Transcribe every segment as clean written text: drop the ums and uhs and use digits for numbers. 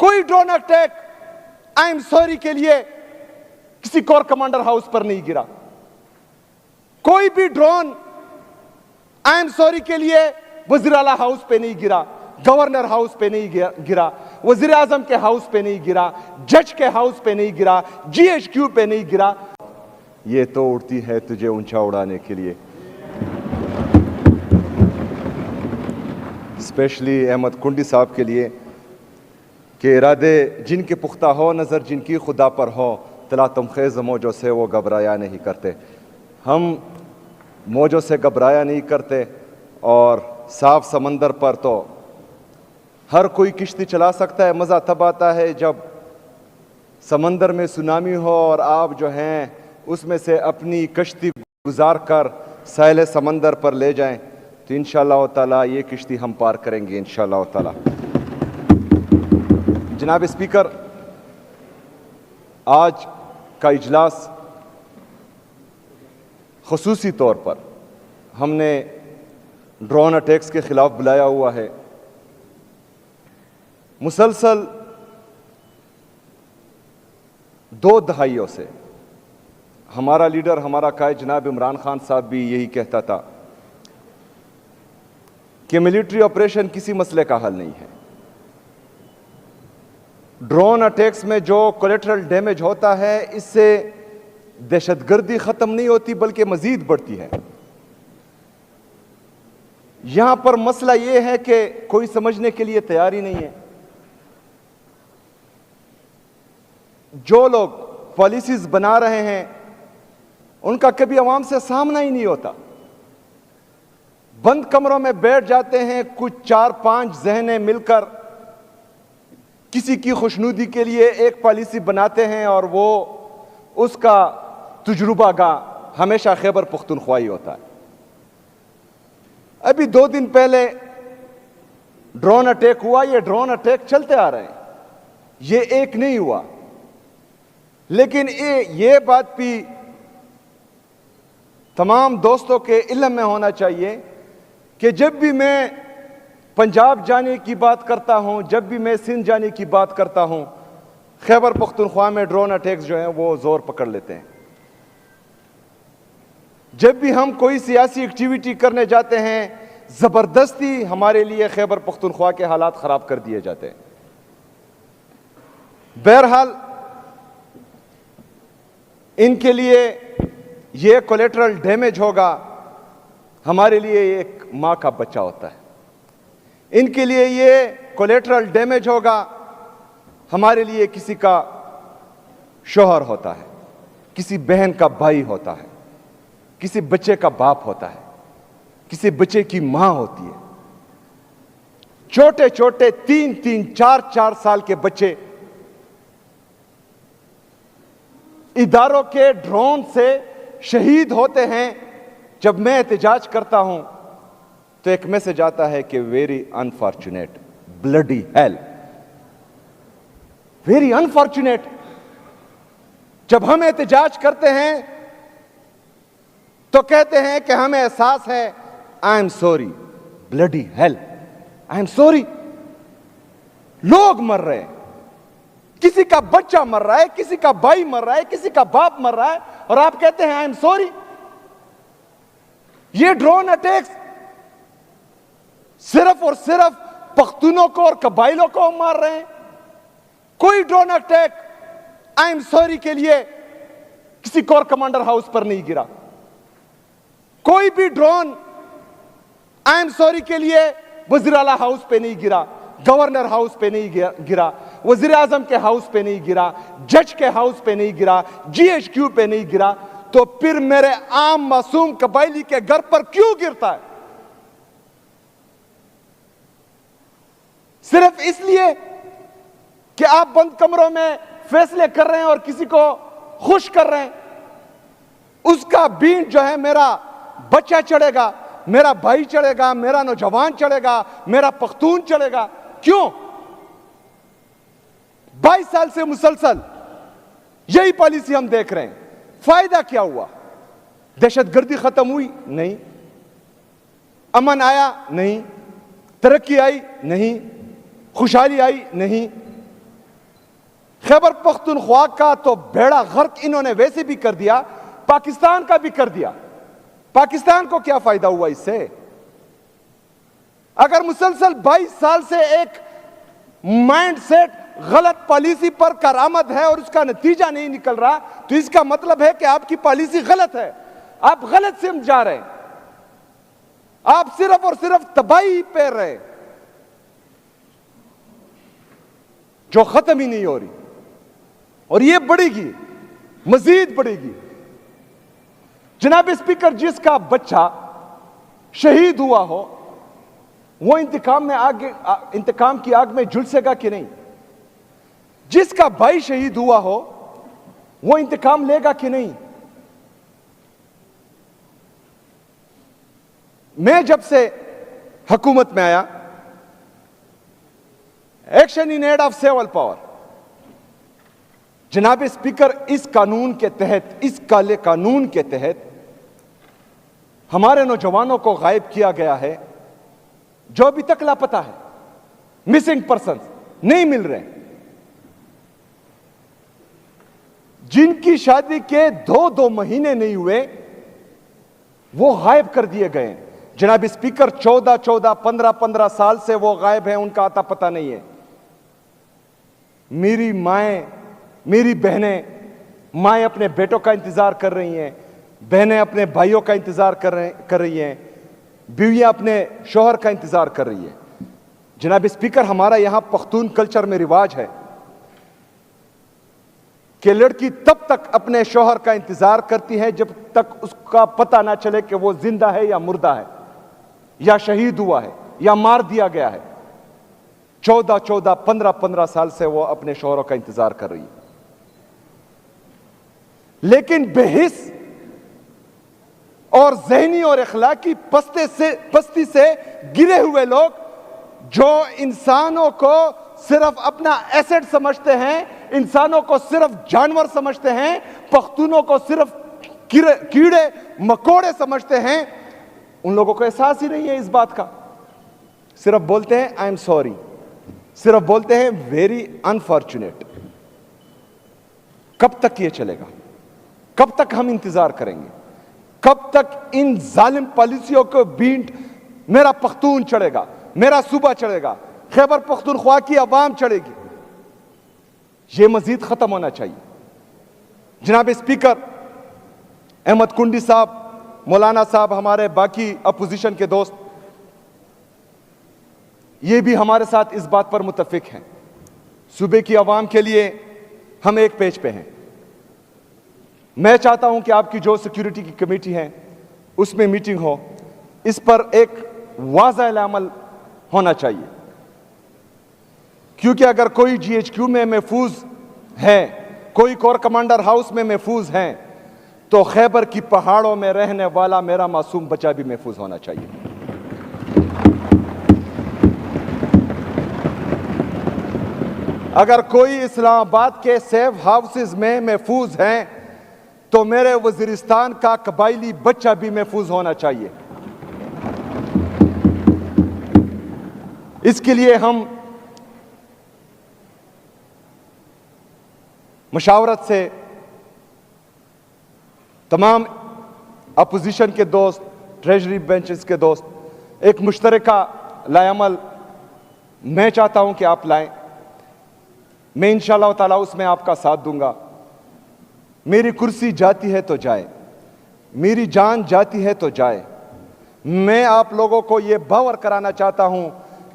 कोई drone attack I am sorry के लिए किसी कोर कमांडर हाउस पर नहीं गिरा। कोई भी ड्रोन आई एम सॉरी के लिए वजीर आला हाउस पे नहीं गिरा, गवर्नर हाउस पे नहीं गिरा, वजीर आजम के हाउस पे नहीं गिरा, जज के हाउस पे नहीं गिरा, GHQ पे नहीं गिरा। ये तो उड़ती है तुझे ऊंचा उड़ाने के लिए। स्पेशली अहमद कुंडी साहब के लिए कि इरादे जिनके पुख्ता हो, नज़र जिनकी खुदा पर हो, तला तुमखेज़ मौजों से वो घबराया नहीं करते। हम मौजों से घबराया नहीं करते और साफ समंदर पर तो हर कोई किश्ती चला सकता है। मज़ा तब आता है जब समंदर में सुनामी हो और आप जो हैं उसमें से अपनी कश्ती गुजार कर साहिल समंदर पर ले जाएं, तो इंशाअल्लाह ताला ये किश्ती हम पार करेंगे इंशाअल्लाह ताला। जनाब स्पीकर, आज का इजलास ख़ुसूसी तौर पर हमने ड्रोन अटैक्स के ख़िलाफ़ बुलाया हुआ है। मुसलसल 2 दहाइयों से हमारा लीडर, हमारा कायद जनाब इमरान खान साहब भी यही कहता था कि मिलिट्री ऑपरेशन किसी मसले का हल नहीं है। ड्रोन अटैक्स में जो कोलेटरल डैमेज होता है, इससे दहशतगर्दी ख़त्म नहीं होती बल्कि मज़ीद बढ़ती है। यहां पर मसला यह है कि कोई समझने के लिए तैयार ही नहीं है। जो लोग पॉलिसीज बना रहे हैं उनका कभी अवाम से सामना ही नहीं होता। बंद कमरों में बैठ जाते हैं, कुछ 4-5 ज़हनें मिलकर किसी की खुशनुदी के लिए एक पॉलिसी बनाते हैं और वो उसका तजुर्बा गाह हमेशा खैबर पुख्तनख्वा ही होता है। अभी 2 दिन पहले ड्रोन अटैक हुआ। ये ड्रोन अटैक चलते आ रहे हैं, ये एक नहीं हुआ। लेकिन ये बात भी तमाम दोस्तों के इल्म में होना चाहिए कि जब भी मैं पंजाब जाने की बात करता हूं, जब भी मैं सिंध जाने की बात करता हूं, खैबर पख्तूनख्वा में ड्रोन अटैक्स जो हैं वो जोर पकड़ लेते हैं। जब भी हम कोई सियासी एक्टिविटी करने जाते हैं, जबरदस्ती हमारे लिए खैबर पख्तूनख्वा के हालात खराब कर दिए जाते हैं। बहरहाल इनके लिए ये कोलेटरल डैमेज होगा, हमारे लिए एक मां का बच्चा होता है। इनके लिए ये कोलेटरल डैमेज होगा, हमारे लिए किसी का शोहर होता है, किसी बहन का भाई होता है, किसी बच्चे का बाप होता है, किसी बच्चे की मां होती है। छोटे छोटे 3-3, 4-4 साल के बच्चे इदारों के ड्रोन से शहीद होते हैं। जब मैं एहतजाज करता हूं तो एक मैसेज आता है कि very unfortunate, bloody hell, very unfortunate. जब हम एहतजाज करते हैं तो कहते हैं कि हमें एहसास है, I am sorry, bloody hell, I am sorry. लोग मर रहे हैं, किसी का बच्चा मर रहा है, किसी का भाई मर रहा है, किसी का बाप मर रहा है, और आप कहते हैं आई एम सॉरी। ये ड्रोन अटैक्स सिर्फ और सिर्फ पख्तूनों को और कबाइलों को मार रहे हैं। कोई drone attack I am sorry के लिए किसी कोर कमांडर हाउस पर नहीं गिरा। कोई भी ड्रोन आई एम सॉरी के लिए वजीर आला हाउस पे नहीं गिरा, गवर्नर हाउस पे नहीं गिरा, वजीर आजम के हाउस पे नहीं गिरा, जज के हाउस पे नहीं गिरा, GHQ पे नहीं गिरा। तो फिर मेरे आम मासूम कबाइली के घर पर क्यों गिरता है? सिर्फ इसलिए कि आप बंद कमरों में फैसले कर रहे हैं और किसी को खुश कर रहे हैं। उसका बीन जो है मेरा बच्चा चढ़ेगा, मेरा भाई चढ़ेगा, मेरा नौजवान चढ़ेगा, मेरा पख्तून चढ़ेगा। क्यों? 22 साल से मुसलसल यही पॉलिसी हम देख रहे हैं। फायदा क्या हुआ? दहशतगर्दी खत्म हुई? नहीं। अमन आया? नहीं। तरक्की आई? नहीं। खुशहाली आई? नहीं। खैबर पख्तूनख्वा का तो बेड़ा गर्क इन्होंने वैसे भी कर दिया, पाकिस्तान का भी कर दिया। पाकिस्तान को क्या फायदा हुआ इससे? अगर मुसलसल 22 साल से एक माइंडसेट गलत पॉलिसी पर करामद है और उसका नतीजा नहीं निकल रहा, तो इसका मतलब है कि आपकी पॉलिसी गलत है, आप गलत सिम जा रहे हैं, आप सिर्फ और सिर्फ तबाही पे रहे जो खत्म ही नहीं हो रही, और ये बढ़ेगी, मजीद बढ़ेगी। जनाब स्पीकर, जिसका बच्चा शहीद हुआ हो वो इंतकाम की आग में झुलसेगा कि नहीं? जिसका भाई शहीद हुआ हो वो इंतकाम लेगा कि नहीं? मैं जब से हुकूमत में आया, action in aid of civil power, जनाब स्पीकर, इस कानून के तहत, इस काले कानून के तहत हमारे नौजवानों को गायब किया गया है जो अभी तक लापता है, मिसिंग पर्सन नहीं मिल रहे, जिनकी शादी के 2 महीने नहीं हुए वो गायब कर दिए गए। जनाब स्पीकर, 14, 15 साल से वो गायब हैं, उनका आता पता नहीं है। मेरी माएं, मेरी बहनें, माएं अपने बेटों का इंतजार कर रही हैं, बहनें अपने भाइयों का इंतजार कर रही हैं, बीवियां अपने शौहर का इंतजार कर रही है। जनाब स्पीकर, हमारा यहां पख्तून कल्चर में रिवाज है कि लड़की तब तक अपने शौहर का इंतजार करती है जब तक उसका पता ना चले कि वो जिंदा है या मुर्दा है, या शहीद हुआ है या मार दिया गया है। 14, 15 साल से वो अपने शौहरों का इंतजार कर रही है। लेकिन बेहिस और ज़हनी और अखलाकी पस्ती से गिरे हुए लोग, जो इंसानों को सिर्फ अपना एसेट समझते हैं, इंसानों को सिर्फ जानवर समझते हैं, पख्तूनों को सिर्फ कीड़े मकोड़े समझते हैं, उन लोगों को एहसास ही नहीं है इस बात का। सिर्फ बोलते हैं आई एम सॉरी, सिर्फ बोलते हैं वेरी अनफॉर्चुनेट। कब तक ये चलेगा? कब तक हम इंतजार करेंगे? कब तक इन जालिम पॉलिसियों को बींट मेरा पख्तून चढ़ेगा, मेरा सूबा चढ़ेगा, खैबर पख्तूनख्वा की आवाम चढ़ेगी? यह मजीद खत्म होना चाहिए। जनाब स्पीकर, अहमद कुंडी साहब, मौलाना साहब, हमारे बाकी अपोजिशन के दोस्त, ये भी हमारे साथ इस बात पर मुत्तफिक हैं, सूबे की आवाम के लिए हम एक पेज पे हैं। मैं चाहता हूं कि आपकी जो सिक्योरिटी की कमेटी है उसमें मीटिंग हो, इस पर एक वाज़ह अमल होना चाहिए, क्योंकि अगर कोई GHQ में महफूज है, कोई कोर कमांडर हाउस में महफूज है, तो खैबर की पहाड़ों में रहने वाला मेरा मासूम बच्चा भी महफूज होना चाहिए। अगर कोई इस्लामाबाद के सेफ हाउसेज में महफूज हैं, तो मेरे वजीरिस्तान का कबायली बच्चा भी महफूज होना चाहिए। इसके लिए हम मशावरत से तमाम अपोजिशन के दोस्त, ट्रेजरी बेंचेस के दोस्त, एक मुश्तरका लाएअमल मैं चाहता हूं कि आप लाएं। मैं इंशाअल्लाह ताला उसमें आपका साथ दूंगा। मेरी कुर्सी जाती है तो जाए, मेरी जान जाती है तो जाए। मैं आप लोगों को यह बावर कराना चाहता हूं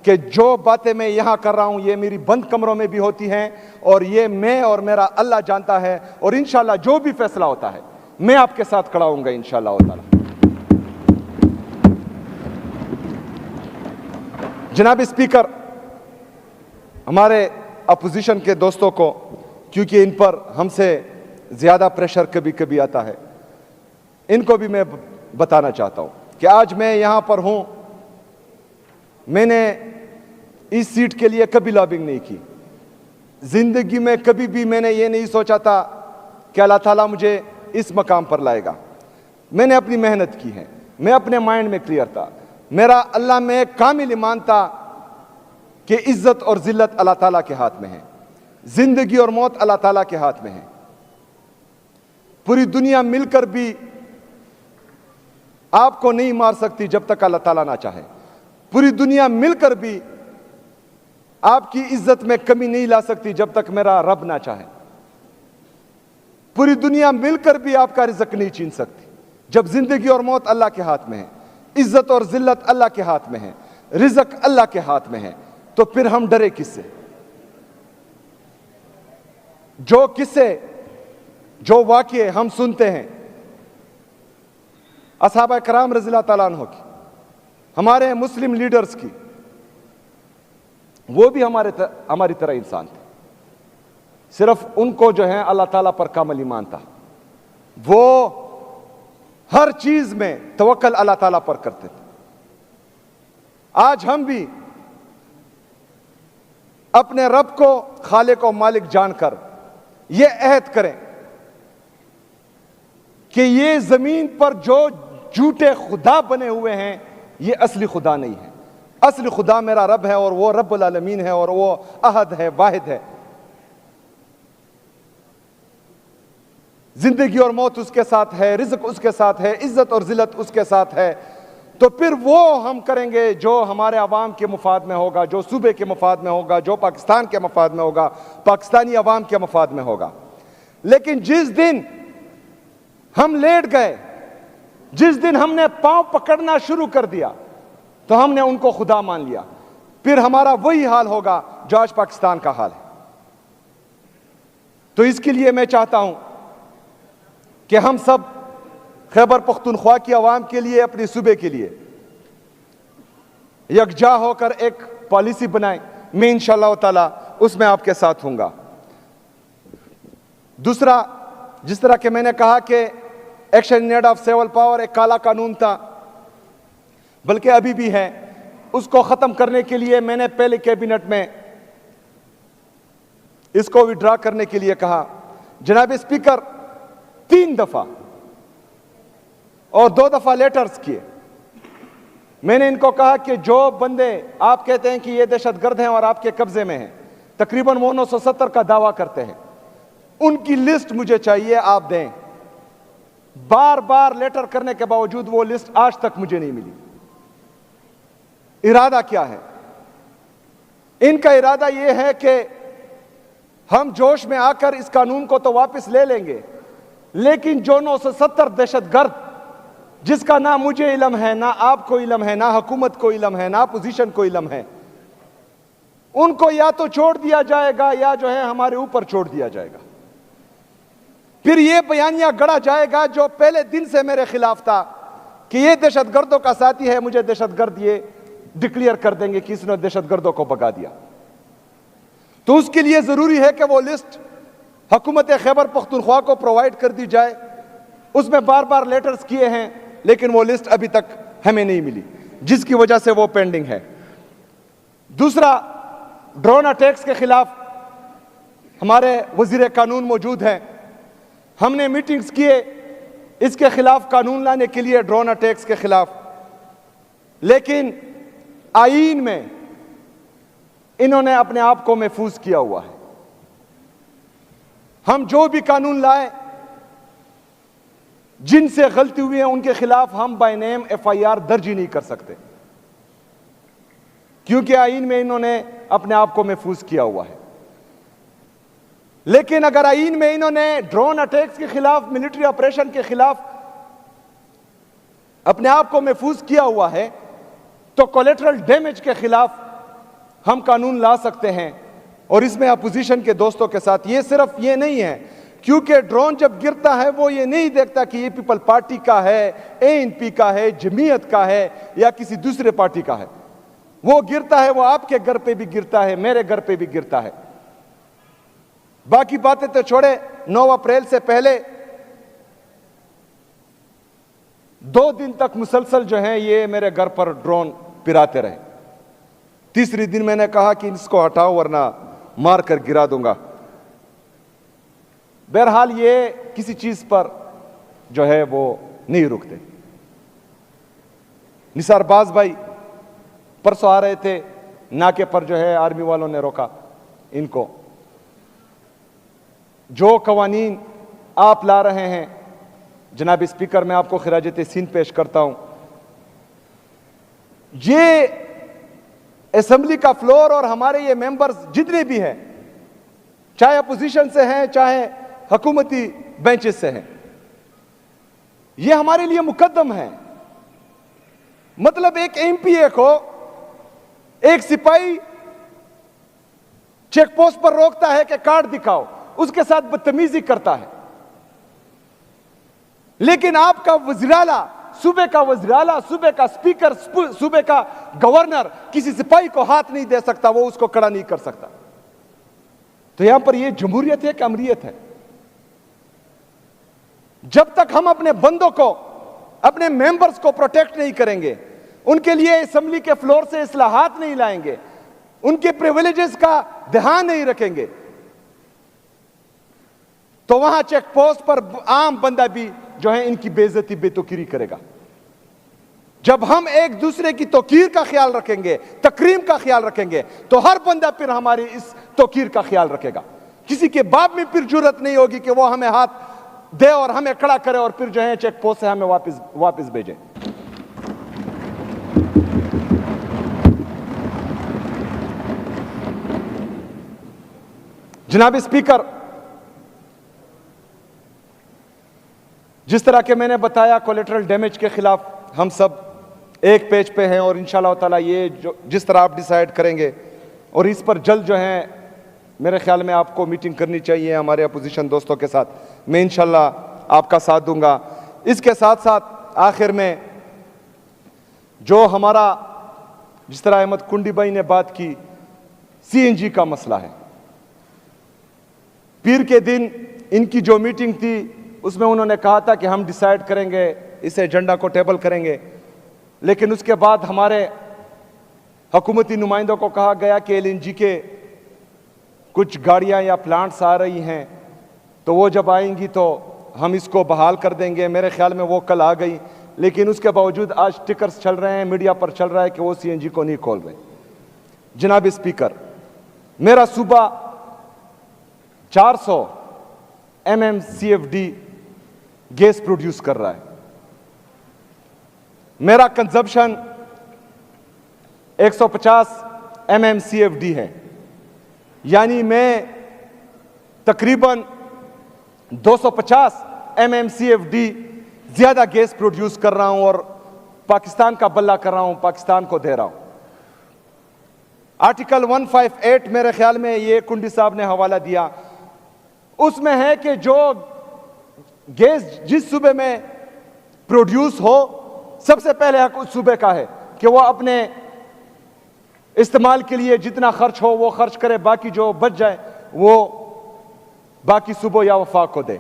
कि जो बातें मैं यहां कर रहा हूं ये मेरी बंद कमरों में भी होती हैं, और ये मैं और मेरा अल्लाह जानता है, और इंशाअल्लाह जो भी फैसला होता है मैं आपके साथ खड़ा हूंगा इंशाअल्लाह ताला। जनाब स्पीकर, हमारे अपोजिशन के दोस्तों को, क्योंकि इन पर हमसे ज्यादा प्रेशर कभी कभी आता है, इनको भी मैं बताना चाहता हूं कि आज मैं यहां पर हूं, मैंने इस सीट के लिए कभी लॉबिंग नहीं की। जिंदगी में कभी भी मैंने ये नहीं सोचा था कि अल्लाह ताला मुझे इस मकाम पर लाएगा। मैंने अपनी मेहनत की है, मैं अपने माइंड में क्लियर था, मेरा अल्लाह में कामिल ईमान था कि इज्जत और जिल्लत अल्लाह ताला के हाथ में है। जिंदगी और मौत अल्लाह ताला के हाथ में है। पूरी दुनिया मिलकर भी आपको नहीं मार सकती जब तक अल्लाह ताला ना चाहे। पूरी दुनिया मिलकर भी आपकी इज्जत में कमी नहीं ला सकती जब तक मेरा रब ना चाहे। पूरी दुनिया मिलकर भी आपका रिज़्क नहीं छीन सकती। जब जिंदगी और मौत अल्लाह के हाथ में है, इज्जत और जिल्लत अल्लाह के हाथ में है, रिज़्क अल्लाह के हाथ में है, तो फिर हम डरे किससे? जो किस्से, जो वाक़ये हम सुनते हैं असहाबा कराम रज़ियल्लाहु ताला अन्हु की, हमारे मुस्लिम लीडर्स की, वो भी हमारी तरह इंसान थे। सिर्फ उनको जो है अल्लाह ताला पर कामल ईमान था। वो हर चीज में तवक्कल अल्लाह ताला पर करते थे। आज हम भी अपने रब को खालिक और मालिक जानकर ये अहद करें कि ये जमीन पर जो झूठे खुदा बने हुए हैं ये असली खुदा नहीं है। असली खुदा मेरा रब है और वो रब्बुल आलमीन है और वो अहद है, वाहिद है। जिंदगी और मौत उसके साथ है, रिज़्क उसके साथ है, इज्जत और जिल्लत उसके साथ है। तो फिर वो हम करेंगे जो हमारे अवाम के मुफाद में होगा, जो सूबे के मुफाद में होगा, जो पाकिस्तान के मुफाद में होगा, पाकिस्तानी अवाम के मुफाद में होगा। लेकिन जिस दिन हम लेट गए, जिस दिन हमने पांव पकड़ना शुरू कर दिया, तो हमने उनको खुदा मान लिया। फिर हमारा वही हाल होगा जो आज पाकिस्तान का हाल है। तो इसके लिए मैं चाहता हूं कि हम सब खैबर पख्तूनख्वा की आवाम के लिए, अपने सूबे के लिए यकजा होकर एक पॉलिसी बनाएं। मैं इंशाअल्लाह ताला उसमें आपके साथ हूंगा। दूसरा, जिस तरह के मैंने कहा कि action in aid of civil power एक काला कानून था, बल्कि अभी भी है, उसको खत्म करने के लिए मैंने पहले कैबिनेट में इसको विड्रॉ करने के लिए कहा। जनाब स्पीकर 3 दफा और 2 दफा लेटर्स किए। मैंने इनको कहा कि जो बंदे आप कहते हैं कि ये दहशतगर्द हैं और आपके कब्जे में हैं, तकरीबन वो 970 का दावा करते हैं, उनकी लिस्ट मुझे चाहिए, आप दें। बार बार लेटर करने के बावजूद वो लिस्ट आज तक मुझे नहीं मिली। इरादा क्या है इनका? इरादा यह है कि हम जोश में आकर इस कानून को तो वापस ले लेंगे, लेकिन जो 970 दहशतगर्द, जिसका ना मुझे इल्म है, ना आपको इल्म है, ना हुकूमत को इल्म है, ना अपोजिशन को इल्म है, उनको या तो छोड़ दिया जाएगा या जो है हमारे ऊपर छोड़ दिया जाएगा। फिर यह बयानिया गढ़ा जाएगा जो पहले दिन से मेरे खिलाफ था कि यह दहशतगर्दों का साथी है, मुझे दहशतगर्द ये डिक्लेयर कर देंगे कि इसने दहशतगर्दों को भगा दिया। तो उसके लिए जरूरी है कि वो लिस्ट हुकूमत खैबर पख्तूनख्वा को प्रोवाइड कर दी जाए। उसमें बार बार लेटर्स किए हैं, लेकिन वो लिस्ट अभी तक हमें नहीं मिली, जिसकी वजह से वो पेंडिंग है। दूसरा, ड्रोन अटैक्स के खिलाफ हमारे वजीर कानून मौजूद हैं। हमने मीटिंग्स किए इसके खिलाफ कानून लाने के लिए, ड्रोन अटैक्स के खिलाफ, लेकिन आईन में इन्होंने अपने आप को महफूज किया हुआ है। हम जो भी कानून लाए, जिनसे गलती हुई है उनके खिलाफ हम बाय नेम FIR दर्ज ही नहीं कर सकते, क्योंकि आईन में इन्होंने अपने आप को महफूज किया हुआ है। लेकिन अगर आईन में इन्होंने ड्रोन अटैक्स के खिलाफ, मिलिट्री ऑपरेशन के खिलाफ अपने आप को महफूज किया हुआ है, तो कोलेटरल डैमेज के खिलाफ हम कानून ला सकते हैं। और इसमें अपोजिशन के दोस्तों के साथ ये सिर्फ ये नहीं है, क्योंकि ड्रोन जब गिरता है वो ये नहीं देखता कि ये पीपल पार्टी का है, ANP का है, जमीयत का है या किसी दूसरे पार्टी का है। वो गिरता है, वो आपके घर पे भी गिरता है, मेरे घर पे भी गिरता है। बाकी बातें तो छोड़े, 9 अप्रैल से पहले 2 दिन तक मुसलसल जो है ये मेरे घर पर ड्रोन पिराते रहे। तीसरे दिन मैंने कहा कि इसको हटाओ वरना मार कर गिरा दूंगा। बहरहाल ये किसी चीज पर जो है वो नहीं रुकते। निसारबाज भाई परसों आ रहे थे, नाके पर जो है आर्मी वालों ने रोका इनको, जो कवानीन आप ला रहे हैं, जनाब स्पीकर, मैं आपको खिराज तहसीन पेश करता हूं। ये असेंबली का फ्लोर और हमारे ये मेंबर्स जितने भी हैं, चाहे अपोजिशन से हैं चाहे हुकूमती बेंचेस से हैं, ये हमारे लिए मुकद्दम है। मतलब एक एमपीए को एक सिपाही चेक पोस्ट पर रोकता है कि कार्ड दिखाओ, उसके साथ बदतमीजी करता है, लेकिन आपका वज़ीर-ए-आला, सूबे का वज़ीर-ए-आला, सूबे का स्पीकर, सूबे का गवर्नर किसी सिपाही को हाथ नहीं दे सकता, वो उसको खड़ा नहीं कर सकता। तो यहां पर यह जमहूरियत है कि अमरीयत है? जब तक हम अपने बंदों को, अपने मेंबर्स को प्रोटेक्ट नहीं करेंगे, उनके लिए असेंबली के फ्लोर से इस्लाहात नहीं लाएंगे, उनके प्रिविलेजेस का ध्यान नहीं रखेंगे, तो वहां चेक पोस्ट पर आम बंदा भी जो है इनकी बेइज्जती बेतौकीरी करेगा। जब हम एक दूसरे की तौकीर का ख्याल रखेंगे, तकरीम का ख्याल रखेंगे, तो हर बंदा फिर हमारी इस तौकीर का ख्याल रखेगा। किसी के बाप में फिर जुर्रत नहीं होगी कि वो हमें हाथ दे और हमें खड़ा करे और फिर जो है चेक पोस्ट से हमें वापस भेजे। जनाब स्पीकर, जिस तरह के मैंने बताया, कोलेटरल डैमेज के खिलाफ हम सब एक पेज पे हैं और इंशाल्लाह ताला ये जो जिस तरह आप डिसाइड करेंगे और इस पर जल्द जो है मेरे ख्याल में आपको मीटिंग करनी चाहिए हमारे अपोजिशन दोस्तों के साथ। मैं इंशाल्लाह आपका साथ दूंगा। इसके साथ साथ आखिर में जो हमारा, जिस तरह अहमद कुंडी भाई ने बात की, सीएनजी का मसला है। पीर के दिन इनकी जो मीटिंग थी उसमें उन्होंने कहा था कि हम डिसाइड करेंगे, इस एजेंडा को टेबल करेंगे, लेकिन उसके बाद हमारे हुकूमती नुमाइंदों को कहा गया कि एलएनजी के कुछ गाड़ियां या प्लांट्स आ रही हैं, तो वो जब आएंगी तो हम इसको बहाल कर देंगे। मेरे ख्याल में वो कल आ गई, लेकिन उसके बावजूद आज स्टिकर्स चल रहे हैं, मीडिया पर चल रहा है कि वो सीएनजी को नहीं खोल रहे। जनाब स्पीकर, मेरा सूबा 400 MMCFD गैस प्रोड्यूस कर रहा है। मेरा कंजप्शन 150 MMCFD है, यानी मैं तकरीबन 250 MMCFD ज्यादा गैस प्रोड्यूस कर रहा हूं और पाकिस्तान का बल्ला कर रहा हूं, पाकिस्तान को दे रहा हूं। आर्टिकल 158 मेरे ख्याल में ये कुंडी साहब ने हवाला दिया, उसमें है कि जो गैस जिस सूबे में प्रोड्यूस हो, सबसे पहले हक उस सूबे का है कि वो अपने इस्तेमाल के लिए जितना खर्च हो वो खर्च करे, बाकी जो बच जाए वो बाकी सूबों या वफाक को दे।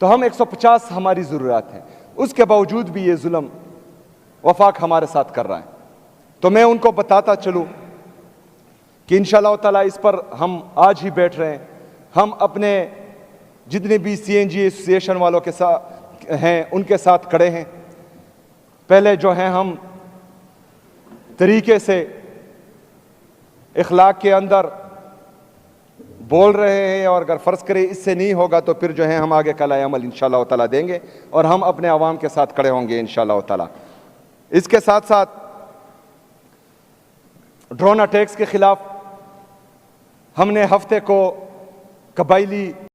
तो हम 150 हमारी जरूरत है, उसके बावजूद भी ये जुल्म वफाक हमारे साथ कर रहा है। तो मैं उनको बताता चलूं कि इंशाअल्लाह ताला इस पर हम आज ही बैठ रहे हैं। हम अपने जितने भी सीएनजी एसोसिएशन वालों के साथ हैं उनके साथ खड़े हैं। पहले जो है हम तरीके से इखलाक के अंदर बोल रहे हैं और अगर फ़र्ज़ करें इससे नहीं होगा तो फिर जो है हम आगे का अमल इंशाअल्लाह ताला देंगे और हम अपने अवाम के साथ खड़े होंगे इंशाअल्लाह ताला। इसके साथ साथ ड्रोन अटैक्स के खिलाफ हमने हफ्ते को कबायली